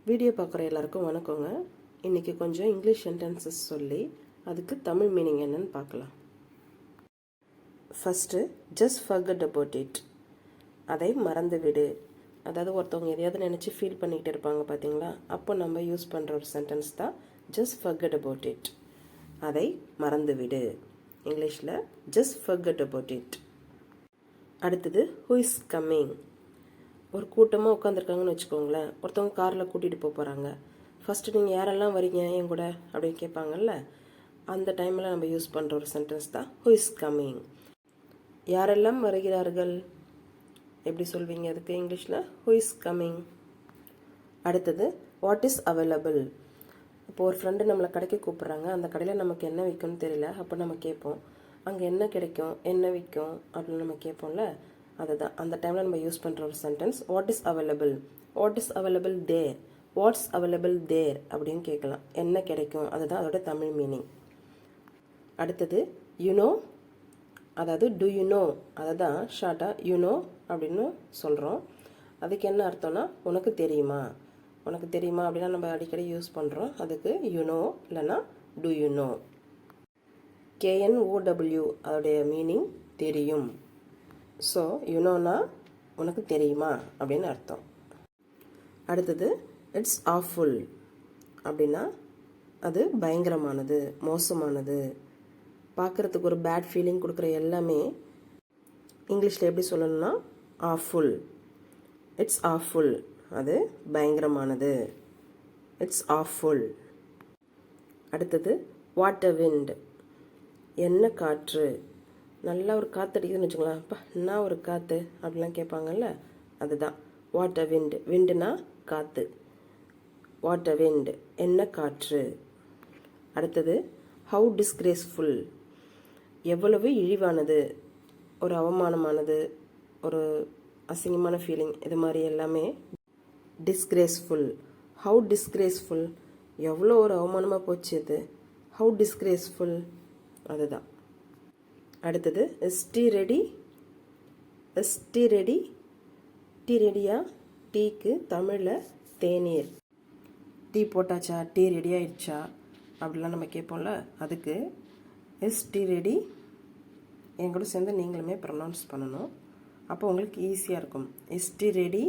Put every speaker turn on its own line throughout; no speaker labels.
Video பார்க்குற எல்லாருக்கும் வணக்கங்க. இன்றைக்கி கொஞ்சம் இங்கிலீஷ் சென்டென்சஸ் சொல்லி அதுக்கு தமிழ் மீனிங் என்னன்னு பார்க்கலாம். First just forget about it, அதை மறந்து விடு. அதாவது ஒருத்தவங்க எதையாவது நினச்சி ஃபீல் பண்ணிக்கிட்டு இருப்பாங்க பார்த்தீங்களா, அப்போ நம்ம யூஸ் பண்ணுற ஒரு சென்டென்ஸ் தான் ஜஸ்ட் ஃபர்கெட் அபவுட் இட், அதை மறந்து விடு. இங்கிலீஷில் ஜஸ்ட் ஃபர்கெட் அபவுட் இட். அடுத்தது ஹூ இஸ் கம்மிங். ஒரு கூட்டமாக உட்காந்துருக்காங்கன்னு வச்சுக்கோங்களேன். ஒருத்தவங்க காரில் கூட்டிகிட்டு போகிறாங்க. ஃபஸ்ட்டு நீங்கள் யாரெல்லாம் வரீங்க என் கூட அப்படின்னு கேட்பாங்கல்ல, அந்த டைமில் நம்ம யூஸ் பண்ணுற ஒரு சென்டென்ஸ் தான் ஹூ இஸ் கம்மிங். யாரெல்லாம் வருகிறார்கள் எப்படி சொல்வீங்க அதுக்கு இங்கிலீஷில்? Who is coming. அடுத்தது வாட் இஸ் அவைலபிள். இப்போ ஒரு ஃப்ரெண்டு நம்மளை கடைக்கு கூப்பிட்றாங்க. அந்த கடையில் நமக்கு என்ன விற்கும்னு தெரியல. அப்போ நம்ம கேட்போம், அங்கே என்ன கிடைக்கும், என்ன விற்கும் அப்படின்னு நம்ம கேட்போம்ல, அதுதான் அந்த டைமில் நம்ம யூஸ் பண்ணுற ஒரு sentence what is available. What is available there, what's available there அப்படின்னு கேட்கலாம். என்ன கிடைக்கும், அதுதான் அதோட தமிழ் மீனிங். அடுத்தது யூனோ, அதாவது டு யூ நோ, அதை தான் ஷார்ட்டாக யூனோ அப்படின்னு சொல்கிறோம். அதுக்கு என்ன அர்த்தம்னா உனக்கு தெரியுமா. உனக்கு தெரியுமா அப்படின்னா நம்ம அடிக்கடி யூஸ் பண்ணுறோம். அதுக்கு யூனோ இல்லைன்னா டு யூ நோ. KNOW அதோடைய மீனிங் தெரியும். ஸோ யூனோனா உனக்கு தெரியுமா அப்படின்னு அர்த்தம். அடுத்தது இட்ஸ் ஆஃபுல் அப்படின்னா அது பயங்கரமானது, மோசமானது, பார்க்குறதுக்கு ஒரு பேட் ஃபீலிங் கொடுக்குற எல்லாமே இங்கிலீஷில் எப்படி சொல்லணும்னா ஆஃபுல். இட்ஸ் ஆஃபுல், அது பயங்கரமானது. It's awful. அடுத்தது வாட் அ விண்ட், என்ன காற்று. நல்லா ஒரு காற்று அடிக்குதுன்னு வச்சுக்கலாம். அப்பா என்ன ஒரு காற்று அப்படிலாம் கேட்பாங்கல்ல, அதுதான் வாட் அ விண்ட். விண்டுனா காற்று. வாட் அ விண்ட், என்ன காற்று. அடுத்தது ஹவு டிஸ்கிரேஸ்ஃபுல், எவ்வளவு இழிவானது, ஒரு அவமானமானது, ஒரு அசிங்கமான ஃபீலிங், இது மாதிரி எல்லாமே டிஸ்கிரேஸ்ஃபுல். ஹவு டிஸ்கிரேஸ்ஃபுல், எவ்வளோ ஒரு அவமானமாக போச்சு அது. ஹவு டிஸ்கிரேஸ்ஃபுல், அதுதான். அடுத்தது is tea ready. Is tea ready, tea ரெடியா. டீக்கு தமிழில் தேநீர். டீ போட்டாச்சா, டீ ரெடி ஆயிடுச்சா அப்படிலாம் நம்ம கேட்போம்ல, அதுக்கு இஸ் டீ ரெடி. என் கூட சேர்ந்து நீங்களுமே ப்ரொனவுன்ஸ் பண்ணணும். அப்போ உங்களுக்கு ஈஸியாக இருக்கும். Is tea ready.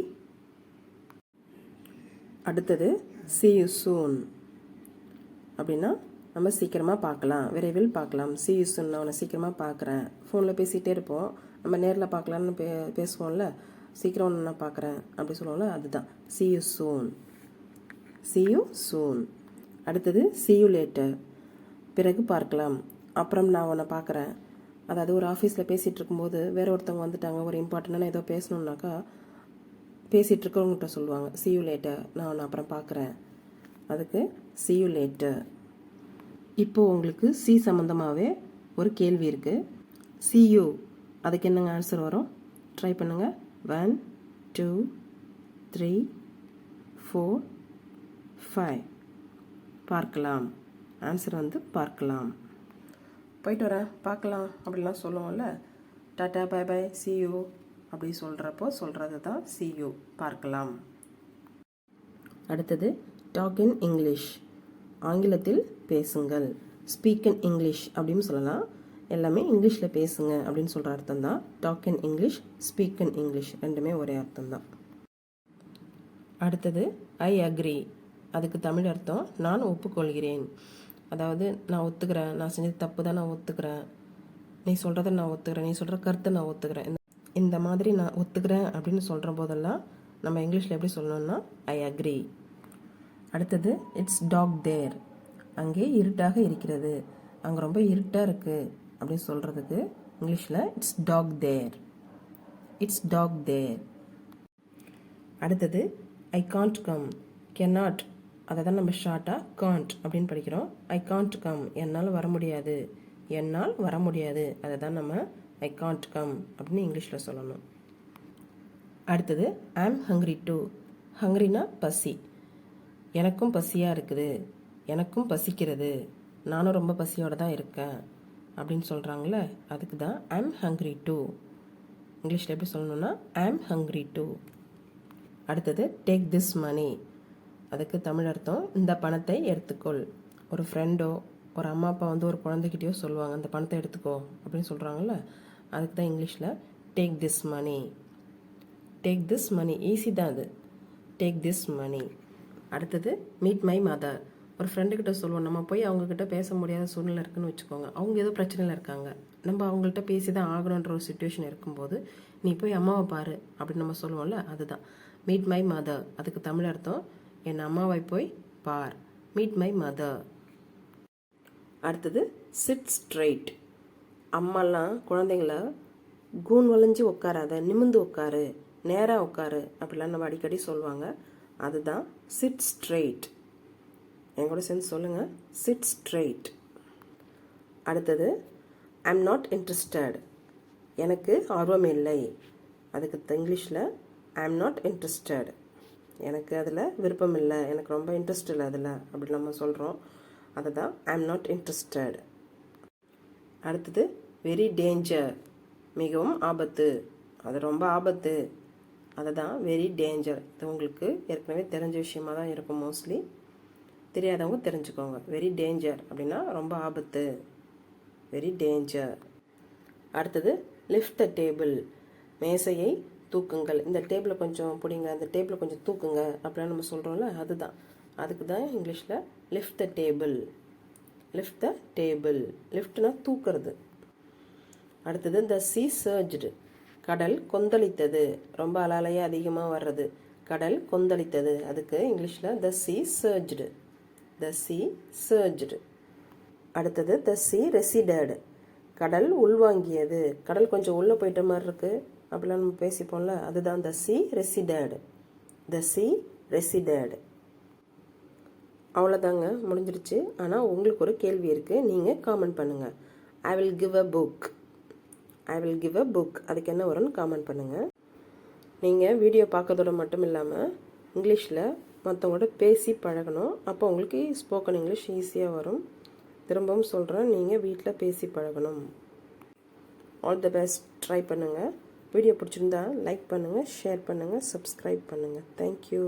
அடுத்தது see you soon அப்படின்னா நம்ம சீக்கிரமாக பார்க்கலாம், விரைவில் பார்க்கலாம். see you soon, நான் உன்னை சீக்கிரமாக பார்க்குறேன். ஃபோனில் பேசிகிட்டே இருப்போம், நம்ம நேரில் பார்க்கலான்னு பேசுவோம்ல, சீக்கிரம் ஒன்று நான் பார்க்குறேன் அப்படி சொல்லுவோம்ல, அதுதான் see you soon. see you soon. அடுத்தது see you later, பிறகு பார்க்கலாம். அப்புறம் நான் உன்னை பார்க்குறேன். அதாவது ஒரு ஆஃபீஸில் பேசிகிட்டு இருக்கும்போது வேற ஒருத்தவங்க வந்துட்டாங்க, ஒரு இம்பார்ட்டண்டான ஏதோ பேசணுன்னாக்கா பேசிகிட்டு இருக்கவங்ககிட்ட சொல்லுவாங்க see you later, நான் உன்னை அப்புறம் பார்க்குறேன். அதுக்கு see you later. இப்போது உங்களுக்கு சி சம்மந்தமாகவே ஒரு கேள்வி இருக்குது. see you, அதுக்கு என்னங்க ஆன்சர் வரும்? ட்ரை பண்ணுங்கள். 1 2 3 4 5. பார்க்கலாம். ஆன்சர் வந்து பார்க்கலாம். போயிட்டு வரேன், பார்க்கலாம் அப்படிலாம் சொல்லுவோம்ல, tata bye bye see you அப்படி சொல்கிறது தான் see you, பார்க்கலாம். அடுத்தது டாக் இன் இங்கிலீஷ், ஆங்கிலத்தில் பேசுங்கள். ஸ்பீக் இன் இங்கிலீஷ் அப்படின்னு சொல்லலாம். எல்லாமே இங்கிலீஷில் பேசுங்க அப்படின்னு சொல்கிற அர்த்தம் தான் talk in English, speak in English, ரெண்டுமே ஒரே அர்த்தம் தான். அடுத்தது ஐ அக்ரி, அதுக்கு தமிழ் அர்த்தம் நான் ஒப்புக்கொள்கிறேன். அதாவது நான் ஒத்துக்கிறேன், நான் செஞ்சது தப்பு தான், நான் ஒத்துக்கிறேன், நீ சொல்கிறத நான் ஒத்துக்கிறேன், நீ சொல்கிற கருத்தை நான் ஒத்துக்கிறேன், இந்த மாதிரி நான் ஒத்துக்கிறேன் அப்படின்னு சொல்கிற போதெல்லாம் நம்ம இங்கிலீஷில் எப்படி சொல்லணும்னா ஐ அக்ரி. அடுத்தது இட்ஸ் டாக் தேர், அங்கே இருட்டாக இருக்கிறது, அங்கே ரொம்ப இருட்டாக இருக்குது அப்படின்னு சொல்கிறதுக்கு இங்கிலீஷில் it's dark there. It's dark there. அடுத்தது ஐ காண்ட் கம், கெனாட், அதை தான் நம்ம ஷார்ட்டாக காண்ட் அப்படின்னு படிக்கிறோம். ஐ காண்ட் கம், என்னால் வர முடியாது, என்னால் வர முடியாது, அதை தான் நம்ம ஐ காண்ட் கம் அப்படின்னு இங்கிலீஷில் சொல்லணும். அடுத்தது ஐ ஆம் ஹங்க்ரி டூ. ஹங்க்ரினா பசி, எனக்கும் பசியாக இருக்குது, எனக்கும் பசிக்கிறது, நானும் ரொம்ப பசியோடு தான் இருக்கேன் அப்படின்னு சொல்கிறாங்களே, அதுக்கு தான் ஐ ஆம் ஹங்க்ரி டூ. இங்கிலீஷில் எப்படி சொல்லணும்னா ஐ ஆம் ஹங்க்ரி டூ. அடுத்தது டேக் திஸ் மணி, அதுக்கு தமிழ் அர்த்தம் இந்த பணத்தை எடுத்துக்கொள். ஒரு ஃப்ரெண்டோ ஒரு அம்மா அப்பா வந்து ஒரு குழந்தைகிட்டயோ சொல்லுவாங்க இந்த பணத்தை எடுத்துக்கோ அப்படின்னு சொல்கிறாங்கல்ல, அதுக்கு தான் இங்கிலீஷில் take this money. Take this money easy தான் அது. Take this money. அடுத்தது மீட் மை மதர். ஒரு ஃப்ரெண்டுக்கிட்ட சொல்லுவோம், நம்ம போய் அவங்கக்கிட்ட பேச முடியாத சூழ்நிலை இருக்குன்னு வச்சுக்கோங்க, அவங்க ஏதோ பிரச்சனையில் இருக்காங்க, நம்ம அவங்கள்ட்ட பேசி தான் ஆகணுன்ற ஒரு சுச்சுவேஷன் இருக்கும்போது நீ போய் அம்மாவை பாரு அப்படின்னு நம்ம சொல்லுவோம்ல, அதுதான் மீட் மை மதர். அதுக்கு தமிழ் அர்த்தம் என் அம்மாவை போய் பார். Meet my mother. அடுத்தது சிட் ஸ்ட்ரைட். அம்மாலாம் குழந்தைங்கள கூன் வளைஞ்சு உட்காராத, நிமிந்து உட்காரு, நேராக உட்காரு அப்படிலாம் நம்ம அடிக்கடி சொல்லுவாங்க. அதுதான் சிட் ஸ்ட்ரைட். என் கூட சேர்ந்து சொல்லுங்கள், சிட் ஸ்ட்ரைட். அடுத்தது ஐம் நாட் இன்ட்ரெஸ்டட். எனக்கு ஆர்வம் இல்லை. அதுக்கு இங்கிலீஷில் ஐம் நாட் இன்ட்ரெஸ்டட். எனக்கு அதில் விருப்பம் இல்லை, எனக்கு ரொம்ப இன்ட்ரெஸ்ட் இல்லை அதில் அப்படி நம்ம சொல்கிறோம். அதுதான் ஐம் நாட் இன்ட்ரெஸ்டட். அடுத்தது வெரி டேஞ்சர். மிகவும் ஆபத்து, அது ரொம்ப ஆபத்து, அதுதான் வெரி டேஞ்சர். இது உங்களுக்கு ஏற்கனவே தெரிஞ்ச விஷயமாக தான் இருக்கும் மோஸ்ட்லி. தெரியாதவங்க தெரிஞ்சுக்கோங்க. வெரி டேஞ்சர் அப்படின்னா ரொம்ப ஆபத்து, வெரி டேஞ்சர். அடுத்தது லிஃப்ட் த டேபிள். மேசையை தூக்குங்கள். இந்த டேபிளை கொஞ்சம் பிடிங்க, அந்த டேபிளை கொஞ்சம் தூக்குங்க அப்படின்னு நம்ம சொல்கிறோம்ல, அதுதான். அதுக்கு தான் இங்கிலீஷில் lift the table. Lift the table. லிஃப்ட்னா தூக்குறது. அடுத்தது த சீ சர்ஜ்டு. கடல் கொந்தளித்தது, ரொம்ப அலையே அதிகமாக வர்றது, கடல் கொந்தளித்தது. அதுக்கு இங்கிலீஷில் த சீ சர்ஜ்டு. த சீ சர்ஜ்டு. அடுத்தது த சீ ரெசிடட். கடல் உள்வாங்கியது, கடல் கொஞ்சம் உள்ளே போயிட்ட மாதிரி இருக்குது அப்படிலாம் நம்ம பேசிப்போம்ல, அதுதான் த சீ ரெசிடட். த சீ ரெசிடட். அவ்வளோதாங்க, முடிஞ்சிருச்சு. ஆனால் உங்களுக்கு ஒரு கேள்வி இருக்குது, நீங்கள் காமெண்ட் பண்ணுங்கள். I will give a book. I will give a book. அதுக்கு என்ன வரும்னு காமெண்ட் பண்ணுங்கள். நீங்கள் வீடியோ பார்க்கறதோட மட்டும் இல்லாமல் இங்கிலீஷில் மற்றவங்களோட பேசி பழகணும். அப்போ உங்களுக்கு ஸ்போக்கன் இங்கிலீஷ் ஈஸியாக வரும். திரும்பவும் சொல்கிறேன், நீங்கள் வீட்டில் பேசி பழகணும். All the best. ட்ரை பண்ணுங்கள். வீடியோ பிடிச்சிருந்தா லைக் பண்ணுங்கள், ஷேர் பண்ணுங்கள், சப்ஸ்கிரைப் பண்ணுங்கள். தேங்க்யூ.